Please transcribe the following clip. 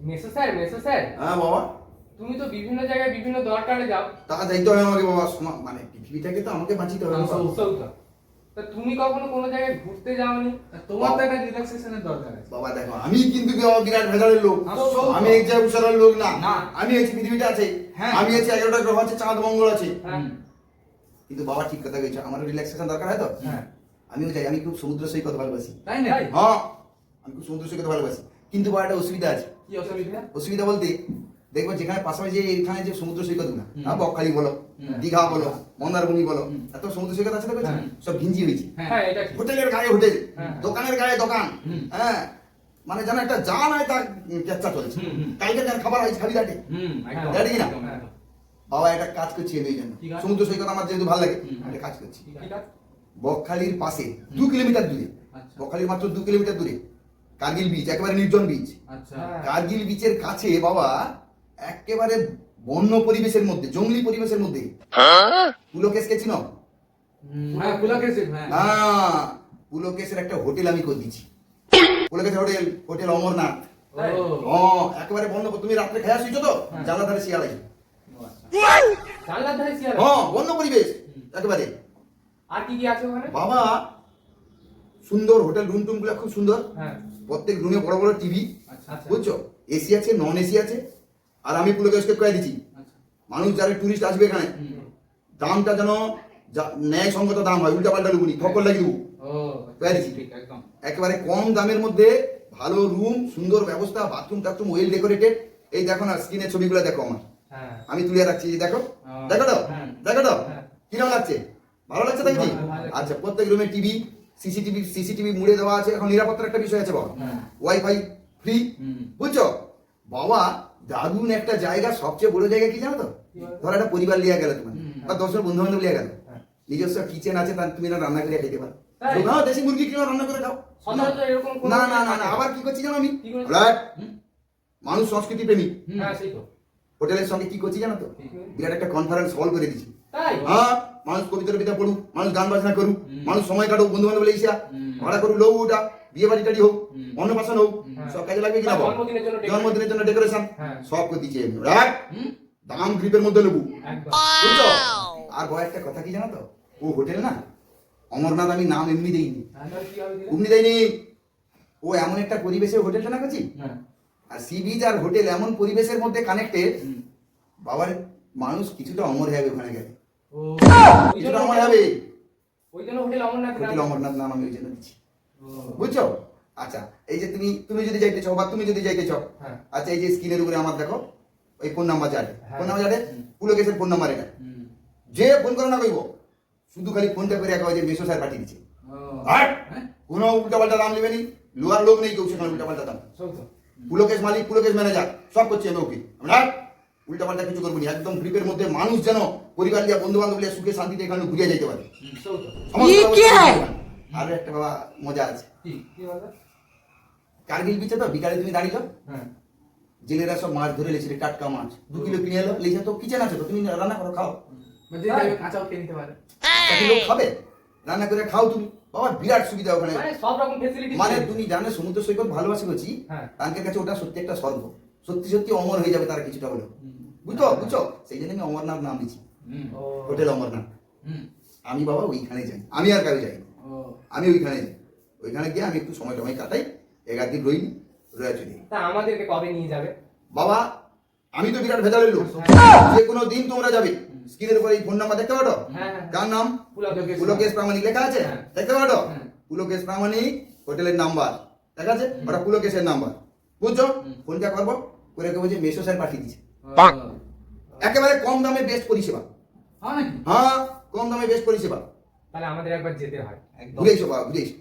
মেসো sir হ্যাঁ বাবা, তুমি তো বিভিন্ন জায়গায় বিভিন্ন দরকারে যাও। তা যাইতে হবে আমাকে বাবা, মানে পৃথিবীটাকে তো আমাকে বাঁচিতে হবে বাবা। সৌতা তা তুমি কখনো কোনো জায়গায় ঘুরতে যাওনি? তোমার তো একটা রিল্যাক্সেশনের দরকার আছে। বাবা দেখো, আমি কিন্তু বাবা বিরাট ভেজালের লোক, আমি এক জায়গায় বসার লোক না। না। আমি আছি পৃথিবীটা আছে, হ্যাঁ। আমি আছি 11টা গ্রহ আছে, চাঁদ মঙ্গল আছে। হ্যাঁ কিন্তু বাবা ঠিক কথা বলছো, আমার রিল্যাক্সেশন দরকার হয় তো। হ্যাঁ। আমিও চাই, আমি খুব সমুদ্র সৈকত ভালোবাসি। তাই না? হ্যাঁ, আমি খুব সমুদ্র সৈকত ভালোবাসি, কিন্তু বাবা একটা অসুবিধা আছে। কি অসুবিধা? অসুবিধা বলতে দেখবো যেখানে পাশাপাশি এখানে যে সমুদ্র সৈকত গুলো, বকখালি বলো, দীঘা বলো, মন্দারমণি বলো, এত সমুদ্র সৈকত আছে দেখেছি, সব ঘিঞ্জি হয়েছে। হ্যাঁ এটা ঠিক। হোটেলের গায়ে হোটেল, হ্যাঁ। দোকানের গায়ে দোকান। হ্যাঁ, মানে যেন একটা যা নাই তার চেষ্টা চলছে। কালকে যার খাবার হয় ছাবি দাটে। একদম। তাই কি না? একদম। বাবা একটা কাজ করছি আমি এই জন্য, কি কাজ? সমুদ্র সৈকত আমার যেহেতু ভালো লাগে, একটা কাজ করছি। ঠিক আছে। বকখালির পাশে 2 কিলোমিটার দূরে, আচ্ছা। বকখালির মাত্র 2 কিলোমিটার দূরে কার্গিল বিচ, একেবারে নির্জন বিচ। আচ্ছা। কার্গিল বিচের কাছে বাবা একেবারে বন্য পরিবেশের মধ্যে, জঙ্গলি পরিবেশের মধ্যে পুলকেশকে চিনো? হ্যাঁ, পুলকেশে, হ্যাঁ। হ্যাঁ, পুলকেশের একটা হোটেল আমি করে দিচ্ছি। পুলকেশের হোটেল, হোটেল অমরনাথ। ও। একেবারে বন্য। তুমি রাত্রে খেয়া শুয়েছো তো, হ্যাঁ। জানলা ধারে শিয়াল আছে। জানলার ধারে চেয়ার? বন্য পরিবেশ একেবারে। আর কি কি আছে ওখানে? বাবা সুন্দর হোটেল, রুম টুম গুলো খুব সুন্দর। হ্যাঁ প্রত্যেক রুমে বড় বড় টিভি, আচ্ছা। বুঝছো? এসি আছে, নন এসি আছে। আর আমি পুলকেশকে কয়ে দিচ্ছি, আচ্ছা। মানুষ যারা টুরিস্ট আসবে এখানে, দামটা যেন ন্যায়সঙ্গত দাম হয়, উল্টা পাল্টা লুবুনি, ঠক্কর লাগিয়ে দেবো। ও, কয়ে দিচ্ছি। ঠিক, একদম। একেবারে কম দামের মধ্যে ভালো রুম, সুন্দর ব্যবস্থা, বাথরুম টাথরুম ওয়েল ডেকোরেটেড। এই দেখো না, স্ক্রিনের ছবিগুলো দেখো আমার, হ্যাঁ আমি তুলে রাখছি, এই দেখো, হ্যাঁ। দেখো তো, হ্যাঁ। দেখো তো, হ্যাঁ। কিরকম লাগছে? ভালো লাগছে দেখছি? ভালো লাগছে। আচ্ছা, প্রত্যেক রুমে টিভি, সিসিটিভি মুড়ে দেওয়া আছে। এখন নিরাপত্তার একটা বিষয় আছে বাবা, হ্যাঁ। ওয়াইফাই ফ্রি, হুম। বুঝছো? বাবা দারুণ একটা জায়গা। সবচেয়ে বড় জায়গা কি জানো তো? ধর একটা পরিবার লিয়ে গেল তোমার, বা 10 জন বন্ধু বান্ধব লিয়ে গেল, নিজস্ব কিচেন আছে, তার তুমি না রান্না করে খেতে পারো। তাই? হ্যাঁ, দেশি মুরগি কিনে রান্না করে খাও। সচরাচর এরকম কোনো না না না না, আবার কি করছি জানো আমি? কি করছি? রাইট, মানুষ সংস্কৃতি প্রেমী। হ্যাঁ সেই তো। হোটেলের সঙ্গে কি করছি জানো তো? বিরাট একটা কনফারেন্স হল করে দিচ্ছি। তাই? হ্যাঁ, মানুষ কবিতা টবিতা পড়ুক, মানুষ গান বাজনা করুক, মানুষ সময় কাটুক, বন্ধু বান্ধব বলে ইসা ভাড়া করুক, লোক ওটা বিয়ে বাড়ি টাড়ি হোক, অন্নপ্রাশন হোক, সব কাজে লাগবে কিনা? জন্মদিনের জন্য জন্মদিনের জন্য ডেকোরেশন, হ্যাঁ। সব করে দিচ্ছি আমি। রাইট, দাম গ্রিপের মধ্যে নেবো, একদম। বুঝছো? আর বড় একটা কথা কি জানো তো? ও হোটেল না অমরনাথ, আমি নাম এমনি দেইনি, তাহলে কি হবে দিলে? অমনি দেয়নি। ও এমন একটা পরিবেশে হোটেলটা না করছি, হ্যাঁ। আর সি বিচ আর হোটেল এমন পরিবেশের মধ্যে কানেক্টেড, বাবার মানুষ কিছুটা অমর হবে ওখানে গেলে, ও। ওই কিছুটা জন্য অমর হবে। ওই জন্য হোটেল অমরনাথ হোটেল নাম। অমরনাথ নাম আমি ওই জন্য দিচ্ছি, ও। বুঝছো? আচ্ছা, এই যে তুমি যদি যাইতে চাও, বা তুমি যদি যাইতে চাও, হ্যাঁ। আচ্ছা এই যে স্ক্রিনের উপরে আমার দেখো ওই ফোন নাম্বার যাবে, হ্যাঁ। ফোন নাম্বার যাবে, পুলকেশের ফোন নাম্বার এটা। হুম। যে ফোন করে না কইব, শুধু খালি ফোনটা করে একা যে মেসো স্যার পাঠিয়ে দিচ্ছে। ও। আর হ্যাঁ? কোনো উল্টাপাল্টা দাম নেবে নি, লোয়ার লোক নেই কেউ সেখানে উল্টাপাল্টা দাম। সৌতো। পুলকেশ মালিক, পুলকেশ ম্যানেজার, সব করছি আমি ওকে। আমরা উল্টাপাল্টা কিছু করবো না, একদম গ্রিপের মধ্যে মানুষ যেন পরিবার লিয়া, বন্ধু বান্ধব লিয়া সুখে শান্তিতে এখানে ঘুরিয়ে যেতে পারে। সৌতো। সমস্ত ব্যবস্থা করবো। আর একটা বাবা মজা আছে, কি? কি বলতো? কার্গিল বিচে তো বিকালে তুমি দাঁড়িয়ে হ্যাঁ। জেলেরা সব মাছ ধরে লেছিল, টাটকা মাছ 2 কিলো কিনে এলো, লেছে তো কিচেন আছে তো, তুমি রান্না করো খাও। মানে যে যাবে কাঁচাও খেয়ে নিতে পারে। একটি লোক খাবে, রান্না করে খাও তুমি। বাবা বিরাট সুবিধা ওখানে। মানে সব রকম ফ্যাসিলিটি। মানে তুমি জানো সমুদ্র সৈকত ভালোবাসি বলছি, হ্যাঁ। তাদের কাছে ওটা সত্যি একটা স্বর্গ। সত্যি সত্যি অমর হয়ে যাবে তারা কিছুটা হলেও, বুঝছো? বুঝছো? সেই জন্য আমি অমরনাথ নাম দিচ্ছি, হুম। ও। হোটেল অমরনাথ। হুম। আমি বাবা ওইখানে যাই, আমি আর কাউ যাই না। ও। আমি ওইখানে যাই, ওইখানে গিয়ে আমি একটু সময় টময় কাটাই, 11 দিন রইনি, রয়ে চলি। তা আমাদেরকে কবে নিয়ে যাবে? বাবা আমি তো বিরাট ভেজালের লোক, যে কোনো দিন তোমরা যাবে, স্ক্রিনের উপরে এই ফোন নাম্বার দেখতে পারো, হ্যাঁ, হ্যাঁ। কার নাম? পুলকেশ। পুলকেশ প্রামাণিক লেখা আছে, হ্যাঁ। দেখতে পারো? হ্যাঁ। পুলকেশ প্রামাণিক হোটেলের নাম্বার দেখা আছে, ওটা পুলকেশের নাম্বার, বুঝছো? ফোনটা করবো, করে কেবো যে মেসো স্যার পাঠিয়ে দিচ্ছে। ও। একেবারে কম দামে বেস্ট পরিষেবা। হ্যাঁ নাকি? হ্যাঁ, কম দামে বেস্ট পরিষেবা। তাহলে আমাদের একবার যেতে হয়। একদম। ঘুরে এসো বাবা, ঘুরে এসো।